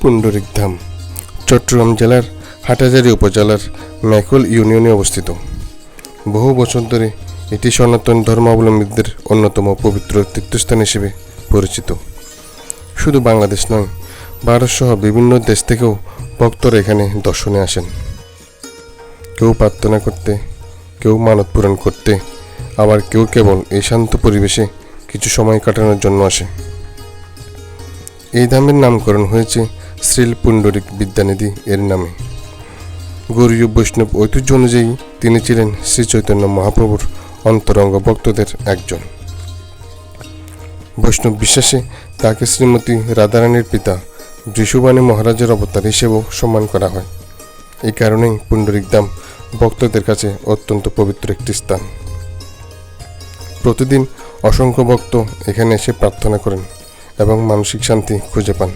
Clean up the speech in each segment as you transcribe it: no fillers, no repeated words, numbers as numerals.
পুণ্ডরিক ধাম চট্টগ্রাম জেলার হাটহাজারী উপজেলার মেকল ইউনিয়নে অবস্থিত। বহু বছর ধরে এটি সনাতন ধর্মাবলম্বীদের অন্যতম পবিত্র তীর্থস্থান হিসেবে পরিচিত। শুধু বাংলাদেশ নয়, ভারতসহ বিভিন্ন দেশ থেকেও ভক্তরা এখানে দর্শনে আসেন। কেউ প্রার্থনা করতে, কেউ মানত পূরণ করতে, আবার কেউ কেবল এই শান্ত পরিবেশে কিছু সময় কাটানোর জন্য আসে। এই ধামের নামকরণ হয়েছে শ্রীল পুণ্ডরিক বিদ্যানিধি এর নামে। গৌড়ীয় বৈষ্ণব ঐতিহ্য অনুযায়ী তিনি ছিলেন শ্রী চৈতন্য মহাপ্রভুর অন্তরঙ্গ ভক্তদের একজন। বৈষ্ণব বিশ্বাসে তাকে শ্রীমতী রাধারানীর পিতা বৃষভানু মহারাজের অবতার হিসেবেও সম্মান করা হয়। এই কারণেই পুণ্ডরিক ধাম ভক্তদের কাছে অত্যন্ত পবিত্র একটি স্থান। প্রতিদিন অসংখ্য ভক্ত এখানে এসে প্রার্থনা করেন এবং মানসিক শান্তি খুঁজে পান।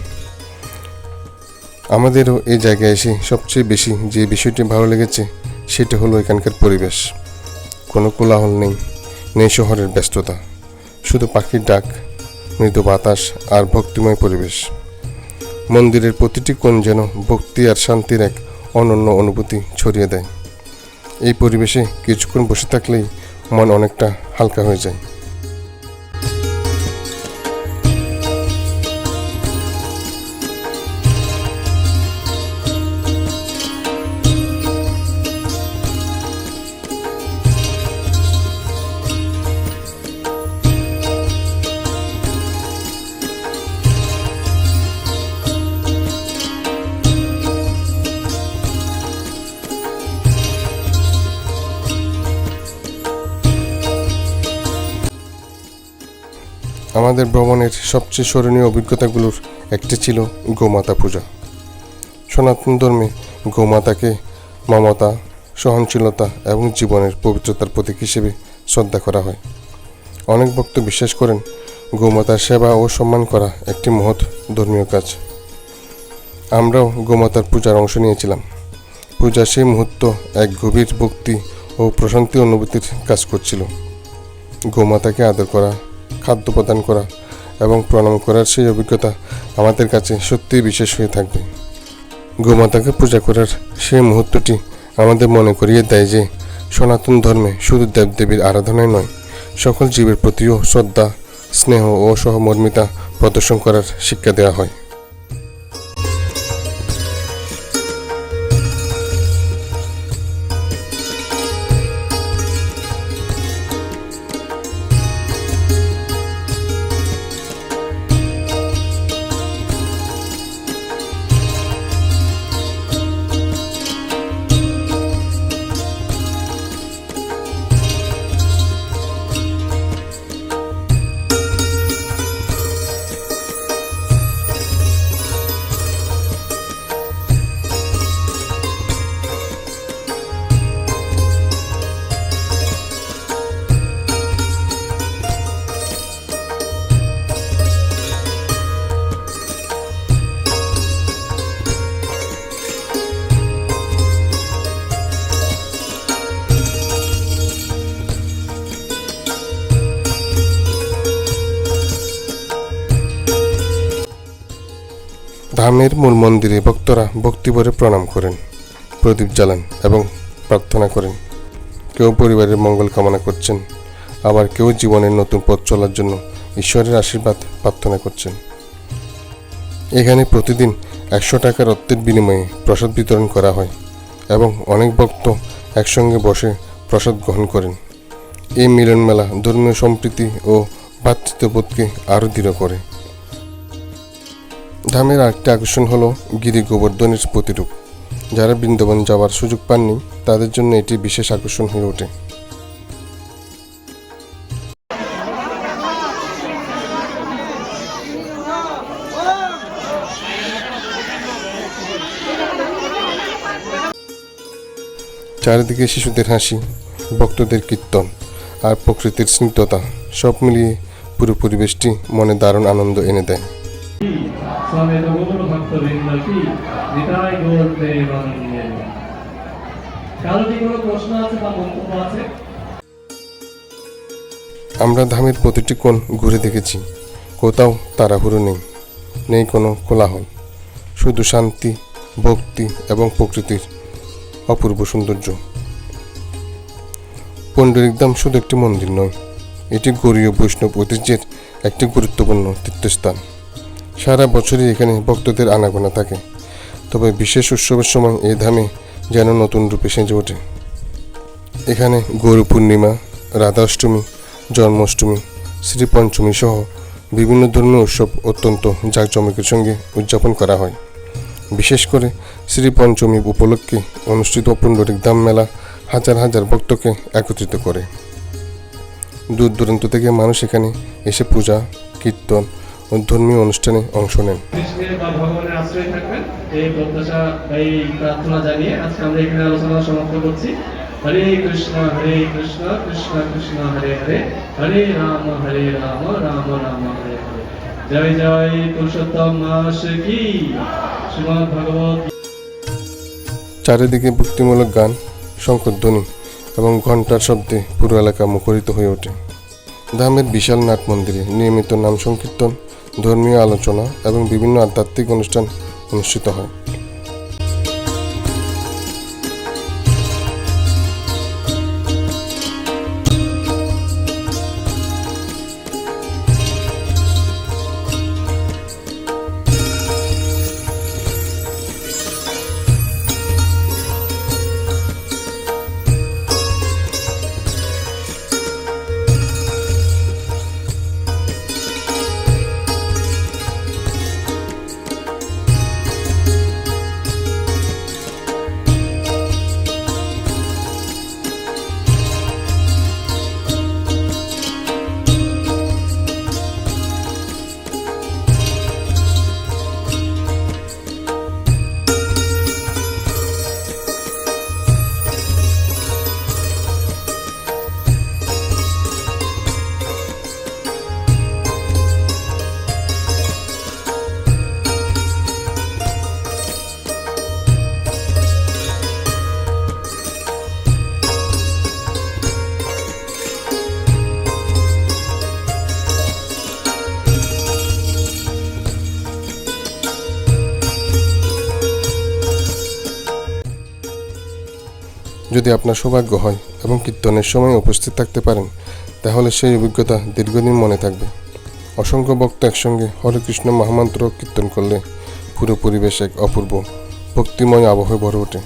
আমাদেরও এই জায়গায় এসে সবচেয়ে বেশি যে বিষয়টি ভালো লেগেছে সেটা হলো এখানকার পরিবেশ। কোনো কোলাহল নেই, নেই শহরের ব্যস্ততা, শুধু পাখির ডাক, মৃদু বাতাস আর ভক্তিময় পরিবেশ। মন্দিরের প্রতিটি কোণ যেন ভক্তি আর শান্তির এক অনন্য অনুভূতি ছড়িয়ে দেয়। এই পরিবেশে কিছুক্ষণ বসে থাকলেই মন অনেকটা হালকা হয়ে যায়। আমাদের ভ্রমণের সবচেয়ে স্মরণীয় অভিজ্ঞতাগুলোর একটি ছিল গোমাতা পূজা। সনাতন ধর্মে গোমাতাকে মমতা, সহনশীলতা এবং জীবনের পবিত্রতার প্রতীক হিসেবে শ্রদ্ধা করা হয়। অনেক ভক্ত বিশ্বাস করেন গোমাতার সেবা ও সম্মান করা একটি মহৎ ধর্মীয় কাজ। আমরাও গোমাতার পূজার অংশ নিয়েছিলাম। পূজার সেই মুহূর্ত এক গভীর ভক্তি ও প্রশান্তি অনুভূতির কাজ করছিল। গোমাতাকে আদর করা, খাদ্য প্রদান করা এবং প্রণাম করার সেই অভিজ্ঞতা আমাদের কাছে সত্যিই বিশেষ হয়ে থাকবে। গোমাতাকে পূজা করার সেই মুহূর্তটি আমাদের মনে করিয়ে দেয় যে সনাতন ধর্মে শুধু দেবদেবীর আরাধনায় নয়, সকল জীবের প্রতিও শ্রদ্ধা, স্নেহ ও সহমর্মিতা প্রদর্শন করার শিক্ষা দেওয়া হয়। ধামের মূল মন্দিরে ভক্তরা ভক্তিভরে প্রণাম করেন, প্রদীপ জ্বালান এবং প্রার্থনা করেন। কেউ পরিবারের মঙ্গল কামনা করছেন, আবার কেউ জীবনের নতুন পথ চলার জন্য ঈশ্বরের আশীর্বাদ প্রার্থনা করছেন। এখানে প্রতিদিন 100 টাকার অর্থের বিনিময়ে প্রসাদ বিতরণ করা হয় এবং অনেক ভক্ত একসঙ্গে বসে প্রসাদ গ্রহণ করেন। এই মিলন মেলা ধর্মীয় সম্প্রীতি ও ভ্রাতৃত্ববোধকে আরও দৃঢ় করে। ধামের আরেকটি আকর্ষণ হলো গিরি গোবর্ধনের প্রতিরূপ। যারা বৃন্দাবন যাওয়ার সুযোগ পাননি তাদের জন্য এটি বিশেষ আকর্ষণ হয়ে ওঠে। চারিদিকে শিশুদের হাসি, ভক্তদের কীর্তন আর প্রকৃতির স্নিগ্ধতা সব মিলিয়ে পুরো পরিবেশটি মনে দারুণ আনন্দ এনে দেয়। আমরা ধামের প্রতিটি কোণ ঘুরে দেখেছি। কোথাও তাড়াহুড়ো নেই, নেই কোনো কোলাহল, শুধু শান্তি, ভক্তি এবং প্রকৃতির অপূর্ব সৌন্দর্য। পুণ্ডরিকধাম শুধু একটি মন্দির নয়, এটি গৌড়ীয় বৈষ্ণব ঐতিহ্যের একটি গুরুত্বপূর্ণ তীর্থস্থান। সারা বছরই এখানে ভক্তদের আনাগোনা থাকে, তবে বিশেষ উৎসবের সময় এই ধামে যেন নতুন রূপে সেজে ওঠে। এখানে গৌর পূর্ণিমা, রাধাষ্টমী, জন্মাষ্টমী, শ্রীপঞ্চমী সহ বিভিন্ন ধর্মীয় উৎসব অত্যন্ত জাঁকজমকের সঙ্গে উদযাপন করা হয়। বিশেষ করে শ্রীপঞ্চমী উপলক্ষে অনুষ্ঠিত পুণ্ডরিকধাম মেলা হাজার হাজার ভক্তকে একত্রিত করে। দূর দূরান্ত থেকে মানুষ এখানে এসে পূজা, কীর্তন ও ধর্মীয় অনুষ্ঠানে অংশ নেন। কৃষ্ণের বা ভগবানের আশ্রয় থাকবেন এই প্রত্যাশা, এই প্রার্থনা জানিয়ে আজকে আমরা এখানে আলোচনা সমাপ্ত করছি। হরে কৃষ্ণ কৃষ্ণ কৃষ্ণ হরে হরে, হরে রাম রাম রাম হরে হরে। জয় জয় পুরুষোত্তম মাস কি, শ্রীমদ্ ভাগবত। চারিদিকে ভক্তিমূলক গান, শঙ্খধ্বনি এবং ঘণ্টার শব্দে পুরো এলাকা মুখরিত হয়ে ওঠে। ধামের বিশাল নাট মন্দিরে নিয়মিত নাম সংকীর্তন, ধর্মীয় আলোচনা এবং বিভিন্ন আধ্যাত্মিক অনুষ্ঠান অনুষ্ঠিত হয়। যদি আপনার সৌভাগ্য হয় এবং কীর্তনের সময় উপস্থিত থাকতে পারেন, তাহলে সেই অভিজ্ঞতা দীর্ঘদিন মনে থাকবে। অসংখ্য ভক্ত একসঙ্গে হরে কৃষ্ণ মহামন্ত্র কীর্তন করলে পুরো পরিবেশ এক অপূর্ব ভক্তিময় আবহে ভরে ওঠে।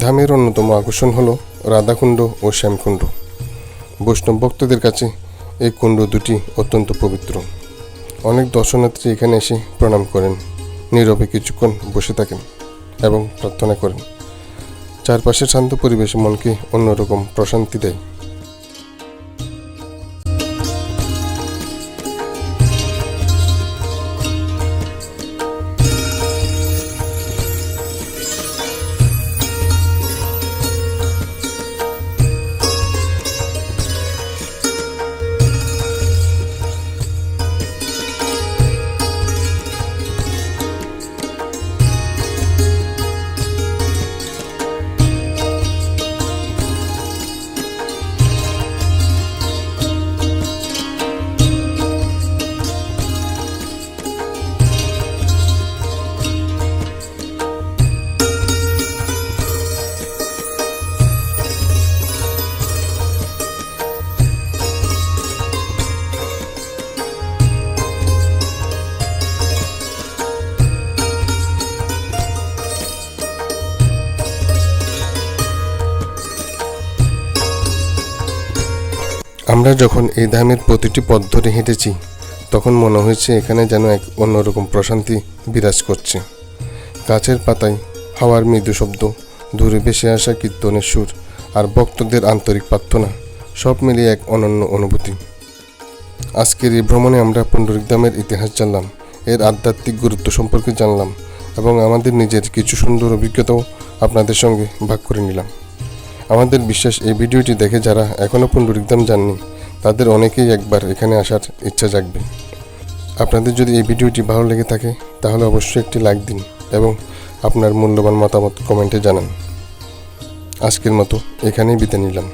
ধামের অন্যতম আকর্ষণ হল রাধাকুণ্ড ও শ্যামকুণ্ড। বৈষ্ণব ভক্তদের কাছে এই কুণ্ড দুটি অত্যন্ত পবিত্র। অনেক দর্শনার্থী এখানে এসে প্রণাম করেন, নীরবে কিছুক্ষণ বসে থাকেন এবং প্রার্থনা করেন। চারপাশের শান্ত পরিবেশ মনকে অন্যরকম প্রশান্তি দেয়। আমরা যখন এই ধামের প্রতিটি পথ ধরে হেঁটেছি তখন মনে হয়েছে এখানে যেন এক অন্যরকম প্রশান্তি বিরাজ করছে। গাছের পাতায় হাওয়ার মৃদু শব্দ, দূরে ভেসে আসা কীর্তনের সুর আর ভক্তদের আন্তরিক প্রার্থনা সব মিলিয়ে এক অনন্য অনুভূতি। আজকের এই ভ্রমণে আমরা পুণ্ডরিক ধামের ইতিহাস জানলাম, এর আধ্যাত্মিক গুরুত্ব সম্পর্কে জানলাম এবং আমাদের নিজের কিছু সুন্দর অভিজ্ঞতাও আপনাদের সঙ্গে ভাগ করে নিলাম। আমাদের বিশ্বাস এই ভিডিওটি দেখে যারা এখনও পুণ্ডরিক ধাম যাননি তাদের অনেকেই একবার এখানে আসার ইচ্ছা জাগবে। আপনাদের যদি এই ভিডিওটি ভালো লেগে থাকে তাহলে অবশ্যই একটি লাইক দিন এবং আপনার মূল্যবান মতামত কমেন্টে জানান। আজকের মতো এখানেই বিদায় নিলাম।